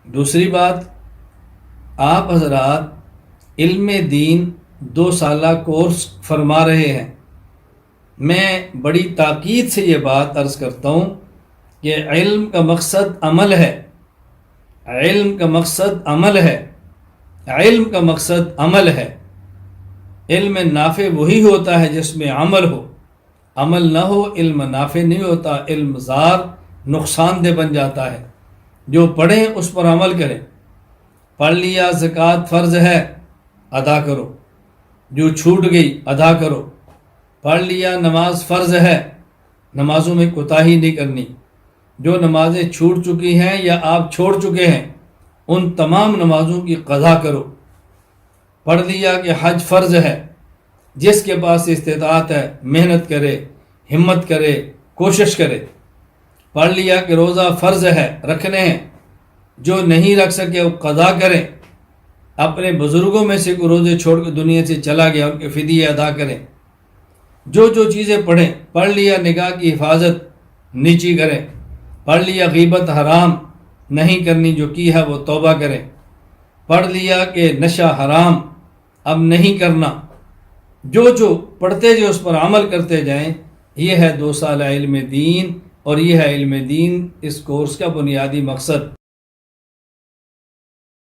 دوسری بات، آپ حضرات علم دین 2 سالہ کورس فرما رہے ہیں، میں بڑی تاکید سے یہ بات عرض کرتا ہوں کہ علم کا مقصد عمل ہے، علم کا مقصد عمل ہے، علم کا مقصد عمل ہے۔ علم نافع وہی ہوتا ہے جس میں عمل ہو، عمل نہ ہو علم نافع نہیں ہوتا، علم زار نقصان دہ بن جاتا ہے۔ جو پڑھیں اس پر عمل کریں۔ پڑھ لیا زکوٰۃ فرض ہے، ادا کرو، جو چھوٹ گئی ادا کرو۔ پڑھ لیا نماز فرض ہے، نمازوں میں کوتاہی نہیں کرنی۔ جو نمازیں چھوٹ چکی ہیں یا آپ چھوڑ چکے ہیں ان تمام نمازوں کی قضا کرو۔ پڑھ لیا کہ حج فرض ہے، جس کے پاس استطاعت ہے محنت کرے، ہمت کرے، کوشش کرے۔ پڑھ لیا کہ روزہ فرض ہے، رکھنے ہیں، جو نہیں رکھ سکے وہ قضا کریں۔ اپنے بزرگوں میں سے کوئی روزے چھوڑ کے دنیا سے چلا گیا، ان کے فدیے ادا کریں۔ جو چیزیں پڑھیں، پڑھ لیا نگاہ کی حفاظت نیچی کریں، پڑھ لیا غیبت حرام نہیں کرنی، جو کی ہے وہ توبہ کریں۔ پڑھ لیا کہ نشہ حرام اب نہیں کرنا۔ جو پڑھتے جائیں اس پر عمل کرتے جائیں، یہ ہے 2 سالہ علم دین، اور یہ ہے علم دین اس کورس کا بنیادی مقصد۔